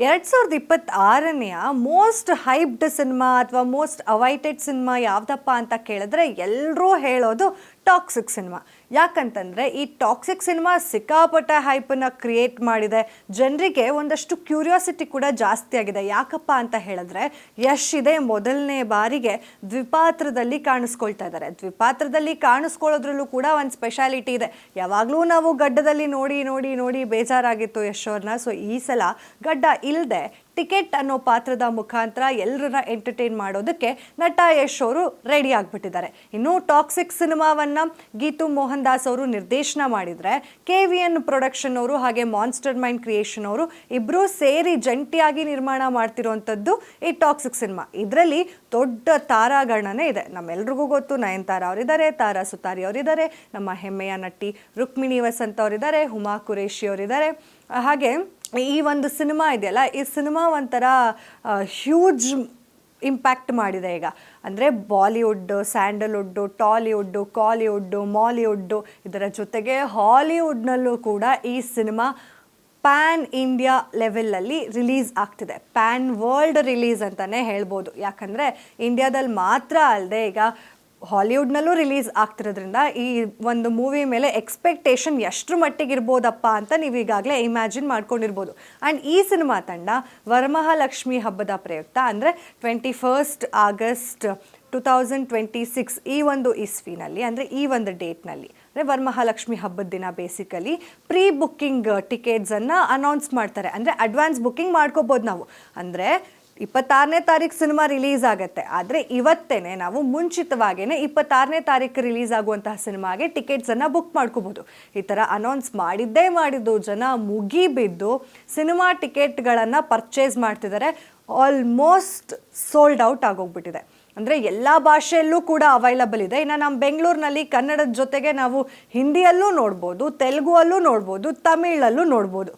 2026ನೆಯ most ಹೈಪ್ಡ್ cinema ಅಥವಾ most awaited cinema ಯಾವುದಪ್ಪ ಅಂತ ಕೇಳಿದ್ರೆ ಎಲ್ಲರೂ ಹೇಳೋದು ಟಾಕ್ಸಿಕ್ ಸಿನಿಮಾ. ಯಾಕಂತಂದರೆ ಈ ಟಾಕ್ಸಿಕ್ ಸಿನಿಮಾ ಸಿಕ್ಕಾಪಟ್ಟೆ ಹೈಪನ್ನು ಕ್ರಿಯೇಟ್ ಮಾಡಿದೆ. ಜನರಿಗೆ ಒಂದಷ್ಟು ಕ್ಯೂರಿಯಾಸಿಟಿ ಕೂಡ ಜಾಸ್ತಿ ಆಗಿದೆ. ಯಾಕಪ್ಪ ಅಂತ ಹೇಳಿದ್ರೆ ಯಶ್ ಇದೆ ಮೊದಲನೇ ಬಾರಿಗೆ ದ್ವಿಪಾತ್ರದಲ್ಲಿ ಕಾಣಿಸ್ಕೊಳ್ತಾ ಇದ್ದಾರೆ. ದ್ವಿಪಾತ್ರದಲ್ಲಿ ಕಾಣಿಸ್ಕೊಳ್ಳೋದ್ರಲ್ಲೂ ಕೂಡ ಒಂದು ಸ್ಪೆಷಾಲಿಟಿ ಇದೆ. ಯಾವಾಗಲೂ ನಾವು ಗಡ್ಡದಲ್ಲಿ ನೋಡಿ ನೋಡಿ ನೋಡಿ ಬೇಜಾರಾಗಿತ್ತು ಯಶ್ ಅವ್ರನ್ನ. ಸೊ ಈ ಸಲ ಗಡ್ಡ ಇಲ್ಲದೆ ಟಿಕೆಟ್ ಅನ್ನೋ ಪಾತ್ರದ ಮುಖಾಂತರ ಎಲ್ಲರನ್ನ ಎಂಟರ್ಟೈನ್ ಮಾಡೋದಕ್ಕೆ ನಟ ಯಶ್ ಅವರು ರೆಡಿ ಆಗಿಬಿಟ್ಟಿದ್ದಾರೆ. ಇನ್ನು ಟಾಕ್ಸಿಕ್ ಸಿನಿಮಾವನ್ನು ಗೀತು ಮೋಹನ್ ದಾಸ್ ಅವರು ನಿರ್ದೇಶನ ಮಾಡಿದರೆ KVN ಪ್ರೊಡಕ್ಷನ್ ಅವರು ಹಾಗೆ ಮಾನ್ಸ್ಟರ್ ಮೈಂಡ್ ಕ್ರಿಯೇಷನ್ ಅವರು ಇಬ್ಬರು ಸೇರಿ ಜಂಟಿಯಾಗಿ ನಿರ್ಮಾಣ ಮಾಡ್ತಿರೋವಂಥದ್ದು ಈ ಟಾಕ್ಸಿಕ್ ಸಿನಿಮಾ. ಇದರಲ್ಲಿ ದೊಡ್ಡ ತಾರಾಗಣನೆ ಇದೆ. ನಮ್ಮೆಲ್ರಿಗೂ ಗೊತ್ತು, ನಯನತಾರ ಅವರಿದ್ದಾರೆ, ತಾರಾ ಸುತಾರಿ ಅವರಿದ್ದಾರೆ, ನಮ್ಮ ಹೆಮ್ಮೆಯ ನಟಿ ರುಕ್ಮಿಣಿ ವಸಂತ್ ಅವರಿದ್ದಾರೆ, ಹುಮಾ ಕುರೇಶಿ ಅವರಿದ್ದಾರೆ. ಹಾಗೆ ಈ ಒಂದು ಸಿನಿಮಾ ಇದೆಯಲ್ಲ, ಈ ಸಿನಿಮಾ ಒಂಥರ ಹ್ಯೂಜ್ ಇಂಪ್ಯಾಕ್ಟ್ ಮಾಡಿದೆ ಈಗ. ಅಂದರೆ ಬಾಲಿವುಡ್ಡು, ಸ್ಯಾಂಡಲ್ವುಡ್ಡು, ಟಾಲಿವುಡ್ಡು, ಕಾಲಿವುಡ್ಡು, ಮಾಲಿವುಡ್ಡು, ಇದರ ಜೊತೆಗೆ ಹಾಲಿವುಡ್ನಲ್ಲೂ ಕೂಡ ಈ ಸಿನಿಮಾ ಪ್ಯಾನ್ ಇಂಡಿಯಾ ಲೆವೆಲಲ್ಲಿ ರಿಲೀಸ್ ಆಗ್ತಿದೆ. ಪ್ಯಾನ್ ವರ್ಲ್ಡ್ ರಿಲೀಸ್ ಅಂತಲೇ ಹೇಳ್ಬೋದು. ಯಾಕಂದರೆ ಇಂಡಿಯಾದಲ್ಲಿ ಮಾತ್ರ ಅಲ್ಲದೆ ಈಗ ಹಾಲಿವುಡ್ನಲ್ಲೂ ರಿಲೀಸ್ ಆಗ್ತಿರೋದ್ರಿಂದ ಈ ಒಂದು ಮೂವಿ ಮೇಲೆ ಎಕ್ಸ್ಪೆಕ್ಟೇಷನ್ ಎಷ್ಟರ ಮಟ್ಟಿಗೆ ಇರ್ಬೋದಪ್ಪ ಅಂತ ನೀವು ಈಗಾಗಲೇ ಇಮ್ಯಾಜಿನ್ ಮಾಡ್ಕೊಂಡಿರ್ಬೋದು. ಆ್ಯಂಡ್ ಈ ಸಿನಿಮಾ ತಂಡ ವರಮಹಾಲಕ್ಷ್ಮಿ ಹಬ್ಬದ ಪ್ರಯುಕ್ತ ಅಂದರೆ 21 ಆಗಸ್ಟ್ 2026 ಈ ಒಂದು ಇಸ್ವಿನಲ್ಲಿ, ಅಂದರೆ ಈ ಒಂದು ಡೇಟ್ನಲ್ಲಿ, ಅಂದರೆ ವರಮಹಾಲಕ್ಷ್ಮಿ ಹಬ್ಬದ ದಿನ ಬೇಸಿಕಲಿ ಪ್ರೀ ಬುಕ್ಕಿಂಗ್ ಟಿಕೆಟ್ಸನ್ನು ಅನೌನ್ಸ್ ಮಾಡ್ತಾರೆ. ಅಂದರೆ ಅಡ್ವಾನ್ಸ್ ಬುಕ್ಕಿಂಗ್ ಮಾಡ್ಕೋಬೋದು ನಾವು. ಅಂದರೆ 26ನೇ ತಾರೀಕು ಸಿನಿಮಾ ರಿಲೀಸ್ ಆಗುತ್ತೆ, ಆದರೆ ಇವತ್ತೇ ನಾವು ಮುಂಚಿತವಾಗೇ 26ನೇ ತಾರೀಕು ರಿಲೀಸ್ ಆಗುವಂತಹ ಸಿನಿಮಾಗೆ ಟಿಕೆಟ್ಸನ್ನು ಬುಕ್ ಮಾಡ್ಕೋಬೋದು. ಈ ಥರ ಅನೌನ್ಸ್ ಮಾಡಿದ್ದು ಜನ ಮುಗಿಬಿದ್ದು ಸಿನಿಮಾ ಟಿಕೆಟ್ಗಳನ್ನು ಪರ್ಚೇಸ್ ಮಾಡ್ತಿದ್ದಾರೆ. ಆಲ್ಮೋಸ್ಟ್ ಸೋಲ್ಡ್ ಔಟ್ ಆಗೋಗ್ಬಿಟ್ಟಿದೆ. ಅಂದರೆ ಎಲ್ಲ ಭಾಷೆಯಲ್ಲೂ ಕೂಡ ಅವೈಲಬಲ್ ಇದೆ. ಇನ್ನು ನಮ್ಮ ಬೆಂಗಳೂರಿನಲ್ಲಿ ಕನ್ನಡದ ಜೊತೆಗೆ ನಾವು ಹಿಂದಿಯಲ್ಲೂ ನೋಡ್ಬೋದು, ತೆಲುಗುವಲ್ಲೂ ನೋಡ್ಬೋದು, ತಮಿಳಲ್ಲೂ ನೋಡ್ಬೋದು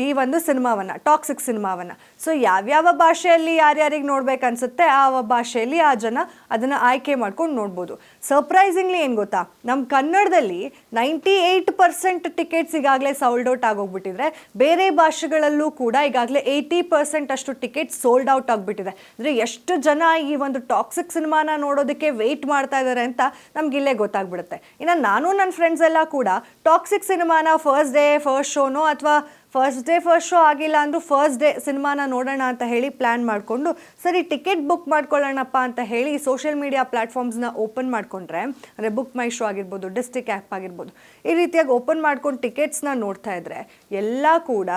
ಈ ಒಂದು ಸಿನಿಮಾವನ್ನು, ಟಾಕ್ಸಿಕ್ ಸಿನಿಮಾವನ್ನು. ಸೊ ಯಾವ್ಯಾವ ಭಾಷೆಯಲ್ಲಿ ಯಾರ್ಯಾರಿಗೆ ನೋಡ್ಬೇಕನ್ಸುತ್ತೆ ಆ ಭಾಷೆಯಲ್ಲಿ ಆ ಜನ ಅದನ್ನು ಆಯ್ಕೆ ಮಾಡ್ಕೊಂಡು ನೋಡ್ಬೋದು. ಸರ್ಪ್ರೈಸಿಂಗ್ಲಿ ಏನು ಗೊತ್ತಾ, ನಮ್ಮ ಕನ್ನಡದಲ್ಲಿ 98% ಟಿಕೆಟ್ಸ್ ಈಗಾಗಲೇ ಸೋಲ್ಡ್ ಔಟ್ ಆಗೋಗ್ಬಿಟ್ಟಿದ್ರೆ, ಬೇರೆ ಭಾಷೆಗಳಲ್ಲೂ ಕೂಡ ಈಗಾಗಲೇ 80% ಅಷ್ಟು ಟಿಕೆಟ್ಸ್ ಸೋಲ್ಡ್ ಔಟ್ ಆಗಿಬಿಟ್ಟಿದೆ. ಅಂದರೆ ಎಷ್ಟು ಜನ ಈ ಒಂದು ಟಾಕ್ಸಿಕ್ ಸಿನಿಮಾನ ನೋಡೋದಕ್ಕೆ ವೆಯ್ಟ್ ಮಾಡ್ತಾ ಇದ್ದಾರೆ ಅಂತ ನಮ್ಗೆ ಇಲ್ಲೇ ಗೊತ್ತಾಗ್ಬಿಡುತ್ತೆ. ಇನ್ನು ನಾನು ನನ್ನ ಫ್ರೆಂಡ್ಸ್ ಎಲ್ಲ ಕೂಡ ಟಾಕ್ಸಿಕ್ ಸಿನಿಮಾನ ಫಸ್ಟ್ ಡೇ ಫಸ್ಟ್ ಶೋನೋ ಅಥವಾ ಫಸ್ಟ್ ಶೋ ಆಗಿಲ್ಲ ಅಂದರೂ ಫಸ್ಟ್ ಡೇ ಸಿನಿಮಾನ ನೋಡೋಣ ಅಂತ ಹೇಳಿ ಪ್ಲ್ಯಾನ್ ಮಾಡಿಕೊಂಡು ಸರಿ ಟಿಕೆಟ್ ಬುಕ್ ಮಾಡ್ಕೊಳ್ಳೋಣಪ್ಪ ಅಂತ ಹೇಳಿ ಸೋಷಿಯಲ್ ಮೀಡಿಯಾ ಪ್ಲ್ಯಾಟ್ಫಾರ್ಮ್ಸ್ನ ಓಪನ್ ಮಾಡಿಕೊಂಡ್ರೆ, ಅಂದರೆ ಬುಕ್ ಮೈ ಶೋ ಆಗಿರ್ಬೋದು, ಡಿಸ್ಟಿಕ್ ಆ್ಯಪ್ ಆಗಿರ್ಬೋದು, ಈ ರೀತಿಯಾಗಿ ಓಪನ್ ಮಾಡ್ಕೊಂಡು ಟಿಕೆಟ್ಸ್ನ ನೋಡ್ತಾ ಇದ್ರೆ ಎಲ್ಲ ಕೂಡ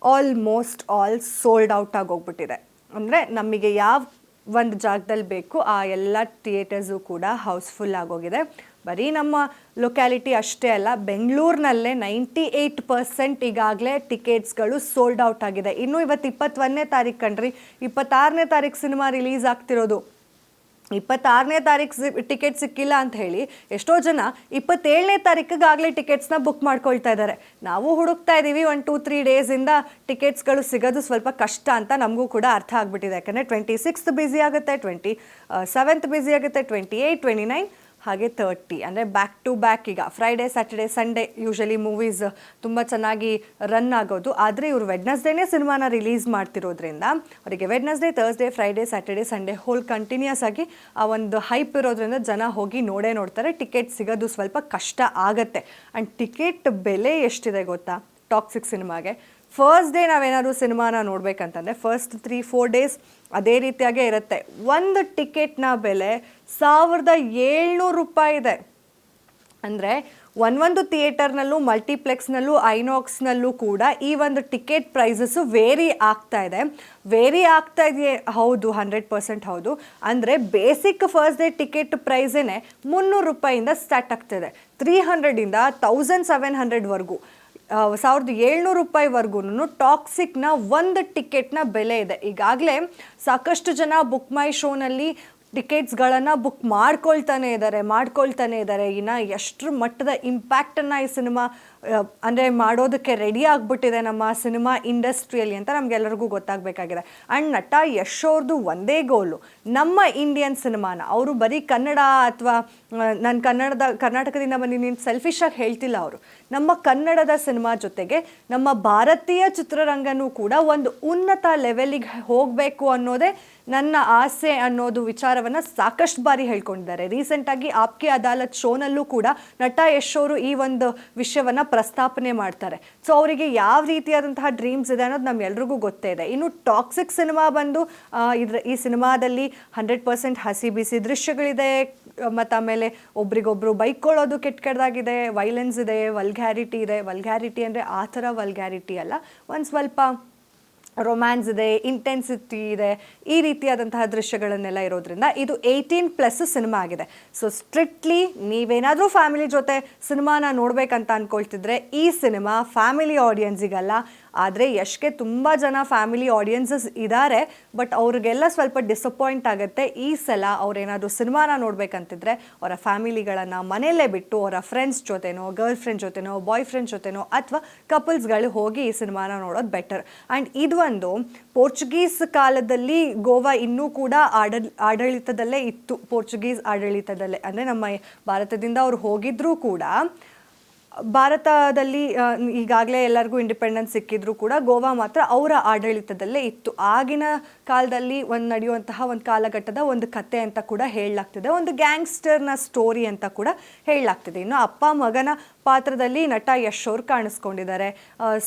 ಆಲ್ಮೋಸ್ಟ್ ಆಲ್ ಸೋಲ್ಡ್ ಔಟ್ ಆಗೋಗ್ಬಿಟ್ಟಿದೆ. ಅಂದರೆ ನಮಗೆ ಯಾವ ಒಂದು ಜಾಗದಲ್ಲಿ ಬೇಕು ಆ ಎಲ್ಲ ಥಿಯೇಟರ್ಸು ಕೂಡ ಹೌಸ್ಫುಲ್ ಆಗೋಗಿದೆ. ಬರೀ ನಮ್ಮ ಲೊಕ್ಯಾಲಿಟಿ ಅಷ್ಟೇ ಅಲ್ಲ, ಬೆಂಗಳೂರಿನಲ್ಲೇ 98% ಈಗಾಗಲೇ ಟಿಕೆಟ್ಸ್ಗಳು ಸೋಲ್ಡ್ ಔಟ್ ಆಗಿದೆ. ಇನ್ನು ಇವತ್ತು 21ನೇ ತಾರೀಕು ಕಣ್ರಿ, 26ನೇ ತಾರೀಕು ಸಿನಿಮಾ ರಿಲೀಸ್ ಆಗ್ತಿರೋದು. 26ನೇ ತಾರೀಕು ಟಿಕೆಟ್ ಸಿಕ್ಕಿಲ್ಲ ಅಂತ ಹೇಳಿ ಎಷ್ಟೋ ಜನ 27ನೇ ತಾರೀಕಿಗಾಗಲೇ ಟಿಕೆಟ್ಸ್ನ ಬುಕ್ ಮಾಡ್ಕೊಳ್ತಾ ಇದ್ದಾರೆ. ನಾವು ಹುಡುಕ್ತಾ ಇದ್ದೀವಿ 1-2-3 ಡೇಸಿಂದ ಟಿಕೆಟ್ಸ್ಗಳು ಸಿಗೋದು ಸ್ವಲ್ಪ ಕಷ್ಟ ಅಂತ ನಮಗೂ ಕೂಡ ಅರ್ಥ ಆಗಿಬಿಟ್ಟಿದೆ. ಯಾಕಂದರೆ 26th ಬ್ಯುಸಿ ಆಗುತ್ತೆ, 27th ಬ್ಯುಸಿ ಆಗುತ್ತೆ, 28, 29 ಹಾಗೆ 30, ಅಂದರೆ ಬ್ಯಾಕ್ ಟು ಬ್ಯಾಕ್. ಈಗ Friday, Saturday, Sunday usually movies ತುಂಬ ಚೆನ್ನಾಗಿ ರನ್ ಆಗೋದು. ಆದರೆ ಇವರು ವೆಡ್ನಸ್ಡೇನೇ ಸಿನಿಮಾನ ರಿಲೀಸ್ ಮಾಡ್ತಿರೋದ್ರಿಂದ ಅವರಿಗೆ Wednesday, Thursday, Friday, Saturday, Sunday whole continuous ಆಗಿ ಆ ಒಂದು ಹೈಪ್ ಇರೋದ್ರಿಂದ ಜನ ಹೋಗಿ ನೋಡ್ತಾರೆ. ಟಿಕೆಟ್ ಸಿಗೋದು ಸ್ವಲ್ಪ ಕಷ್ಟ ಆಗುತ್ತೆ. ಆ್ಯಂಡ್ ಟಿಕೆಟ್ ಬೆಲೆ ಎಷ್ಟಿದೆ ಗೊತ್ತಾ ಟಾಕ್ಸಿಕ್ ಸಿನಿಮಾಗೆ? ಫಸ್ಟ್ ಡೇ ನಾವೇನಾದ್ರು ಸಿನಿಮಾನ ನೋಡಬೇಕಂತಂದರೆ ಫಸ್ಟ್ 3-4 ಡೇಸ್ ಅದೇ ರೀತಿಯಾಗೇ ಇರುತ್ತೆ. ಒಂದು ಟಿಕೆಟ್ನ ಬೆಲೆ 1700 ರೂಪಾಯಿ ಇದೆ. ಅಂದರೆ ಒಂದೊಂದು ಥಿಯೇಟರ್ನಲ್ಲೂ, ಮಲ್ಟಿಪ್ಲೆಕ್ಸ್ನಲ್ಲೂ, ಐನಾಕ್ಸ್ನಲ್ಲೂ ಕೂಡ ಈ ಒಂದು ಟಿಕೆಟ್ ಪ್ರೈಸಸ್ಸು ವೇರಿ ಆಗ್ತಾ ಇದೆಯೇ? ಹೌದು, 100% ಹೌದು. ಅಂದರೆ ಬೇಸಿಕ್ ಫಸ್ಟ್ ಡೇ ಟಿಕೆಟ್ ಪ್ರೈಸೇ 300 ರೂಪಾಯಿಂದ ಸ್ಟಾರ್ಟ್ ಆಗ್ತಾಯಿದೆ. 300ಇಂದ 1700ವರೆಗೂ, 1700 ರೂಪಾಯಿವರೆಗೂ ಟಾಕ್ಸಿಕ್ನ ಒಂದು ಟಿಕೆಟ್ನ ಬೆಲೆ ಇದೆ. ಈಗಾಗಲೇ ಸಾಕಷ್ಟು ಜನ ಬುಕ್ ಮೈ ಶೋನಲ್ಲಿ ಟಿಕೆಟ್ಸ್ಗಳನ್ನು ಬುಕ್ ಮಾಡ್ಕೊಳ್ತಾನೆ ಇದ್ದಾರೆ. ಇನ್ನು ಎಷ್ಟರ ಮಟ್ಟದ ಇಂಪ್ಯಾಕ್ಟನ್ನು ಈ ಸಿನಿಮಾ ಅಂದರೆ ಮಾಡೋದಕ್ಕೆ ರೆಡಿ ಆಗಿಬಿಟ್ಟಿದೆ ನಮ್ಮ ಸಿನಿಮಾ ಇಂಡಸ್ಟ್ರಿಯಲ್ಲಿ ಅಂತ ನಮಗೆಲ್ಲರಿಗೂ ಗೊತ್ತಾಗಬೇಕಾಗಿದೆ. ಆ್ಯಂಡ್ ನಟ ಯಶ್ ಅವ್ರದ್ದು ಒಂದೇ ಗೋಲು, ನಮ್ಮ ಇಂಡಿಯನ್ ಸಿನಿಮಾನ ಅವರು ಬರೀ ಕನ್ನಡ ಅಥವಾ ನಾನು ಕರ್ನಾಟಕದಿಂದ ಬಂದು ಸೆಲ್ಫಿಶಾಗಿ ಹೇಳ್ತಿಲ್ಲ, ಅವರು ನಮ್ಮ ಕನ್ನಡದ ಸಿನಿಮಾ ಜೊತೆಗೆ ನಮ್ಮ ಭಾರತೀಯ ಚಿತ್ರರಂಗನೂ ಕೂಡ ಒಂದು ಉನ್ನತ ಲೆವೆಲಿಗೆ ಹೋಗಬೇಕು ಅನ್ನೋದೇ ನನ್ನ ಆಸೆ ಅನ್ನೋದು ವಿಚಾರವನ್ನು ಸಾಕಷ್ಟು ಬಾರಿ ಹೇಳ್ಕೊಂಡಿದ್ದಾರೆ. ರೀಸೆಂಟಾಗಿ ಆಪ್ಕೆ ಅದಾಲತ್ ಶೋನಲ್ಲೂ ಕೂಡ ನಟ ಯಶ್ ಅವರು ಈ ಒಂದು ವಿಷಯವನ್ನು ಪ್ರಸ್ತಾಪನೆ ಮಾಡ್ತಾರೆ. ಸೊ ಅವರಿಗೆ ಯಾವ ರೀತಿಯಾದಂತಹ ಡ್ರೀಮ್ಸ್ ಇದೆ ಅನ್ನೋದು ನಮ್ಗೆಲ್ರಿಗೂ ಗೊತ್ತೇ ಇದೆ. ಇನ್ನು ಟಾಕ್ಸಿಕ್ ಸಿನಿಮಾ ಬಂದು ಈ ಸಿನಿಮಾದಲ್ಲಿ 100% ಹಸಿ ಬಿಸಿ ದೃಶ್ಯಗಳಿದೆ, ಮತ್ತು ಆಮೇಲೆ ಒಬ್ರಿಗೊಬ್ರು ಬೈಕೊಳ್ಳೋದು ಕೆಟ್ಟದಾಗಿದೆ, ವೈಲೆನ್ಸ್ ಇದೆ, ವಲ್ಗ್ಯಾರಿಟಿ ಇದೆ. ವಲ್ಗ್ಯಾರಿಟಿ ಅಂದರೆ ಆ ಥರ ವಲ್ಗ್ಯಾರಿಟಿ ಅಲ್ಲ, ಒಂದು ಸ್ವಲ್ಪ ರೊಮ್ಯಾನ್ಸ್ ಇದೆ, ಇಂಟೆನ್ಸಿಟಿ ಇದೆ, ಈ ರೀತಿಯಾದಂತಹ ದೃಶ್ಯಗಳನ್ನೆಲ್ಲ ಇರೋದ್ರಿಂದ ಇದು 18+ ಸಿನಿಮಾ ಆಗಿದೆ. ಸೊ ಸ್ಟ್ರಿಕ್ಟ್ಲಿ ನೀವೇನಾದರೂ ಫ್ಯಾಮಿಲಿ ಜೊತೆ ಸಿನಿಮಾನ ನೋಡಬೇಕಂತ ಅಂದ್ಕೊಳ್ತಿದ್ರೆ ಈ ಸಿನಿಮಾ ಫ್ಯಾಮಿಲಿ ಆಡಿಯನ್ಸಿಗಲ್ಲ. ಆದರೆ ಯಶ್ಗೆ ತುಂಬ ಜನ ಫ್ಯಾಮಿಲಿ ಆಡಿಯನ್ಸಸ್ ಇದ್ದಾರೆ, ಬಟ್ ಅವ್ರಿಗೆಲ್ಲ ಸ್ವಲ್ಪ ಡಿಸಪಾಯಿಂಟ್ ಆಗುತ್ತೆ. ಈ ಸಲ ಅವ್ರೇನಾದರೂ ಸಿನಿಮಾನ ನೋಡಬೇಕಂತಿದ್ರೆ ಅವರ ಫ್ಯಾಮಿಲಿಗಳನ್ನು ಮನೆಯಲ್ಲೇ ಬಿಟ್ಟು ಅವರ friends ಜೊತೆನೋ, girl friend ಜೊತೆನೋ, boy friend ಜೊತೆನೋ ಅಥವಾ ಕಪಲ್ಸ್ಗಳು ಹೋಗಿ ಈ ಸಿನಿಮಾನ ನೋಡೋದು ಬೆಟರ್. ಆ್ಯಂಡ್ ಇದು ಒಂದು ಪೋರ್ಚುಗೀಸ್ ಕಾಲದಲ್ಲಿ ಗೋವಾ ಇನ್ನೂ ಕೂಡ ಆಡಳಿತದಲ್ಲೇ ಇತ್ತು. ಪೋರ್ಚುಗೀಸ್ ಆಡಳಿತದಲ್ಲೇ ಅಂದರೆ ನಮ್ಮ ಭಾರತದಿಂದ ಅವ್ರು ಹೋಗಿದ್ರೂ ಕೂಡ ಭಾರತದಲ್ಲಿ ಈಗಾಗಲೇ ಎಲ್ಲರಿಗೂ ಇಂಡಿಪೆಂಡೆನ್ಸ್ ಸಿಕ್ಕಿದ್ರು ಕೂಡ ಗೋವಾ ಮಾತ್ರ ಅವರ ಆಡಳಿತದಲ್ಲೇ ಇತ್ತು. ಆಗಿನ ಕಾಲದಲ್ಲಿ ನಡೆಯುವಂತಹ ಒಂದು ಕಾಲಘಟ್ಟದ ಒಂದು ಕತೆ ಅಂತ ಕೂಡ ಹೇಳಲಾಗ್ತಿದೆ, ಒಂದು ಗ್ಯಾಂಗ್ಸ್ಟರ್ನ ಸ್ಟೋರಿ ಅಂತ ಕೂಡ ಹೇಳಲಾಗ್ತಿದೆ. ಇನ್ನು ಅಪ್ಪ ಮಗನ ಪಾತ್ರದಲ್ಲಿ ನಟ ಯಶ್ ಅವ್ರು ಕಾಣಿಸ್ಕೊಂಡಿದ್ದಾರೆ.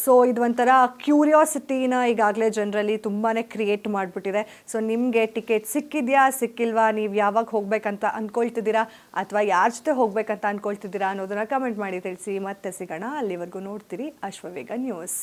ಸೊ ಇದು ಒಂಥರ ಕ್ಯೂರಿಯಾಸಿಟಿನ ಈಗಾಗಲೇ ಜನರಲ್ಲಿ ತುಂಬಾ ಕ್ರಿಯೇಟ್ ಮಾಡಿಬಿಟ್ಟಿದೆ. ಸೊ ನಿಮಗೆ ಟಿಕೆಟ್ ಸಿಕ್ಕಿದೆಯಾ ಸಿಕ್ಕಿಲ್ವಾ, ನೀವು ಯಾವಾಗ ಹೋಗ್ಬೇಕಂತ ಅಂದ್ಕೊಳ್ತಿದ್ದೀರಾ ಅಥವಾ ಯಾರ ಜೊತೆ ಹೋಗ್ಬೇಕಂತ ಅಂದ್ಕೊಳ್ತಿದ್ದೀರಾ ಅನ್ನೋದನ್ನ ಕಮೆಂಟ್ ಮಾಡಿ ತಿಳಿಸಿ. ಮತ್ತೆ ಸಿಗೋಣ, ಅಲ್ಲಿವರೆಗೂ ನೋಡ್ತೀರಿ ಅಶ್ವವೇಗ ನ್ಯೂಸ್.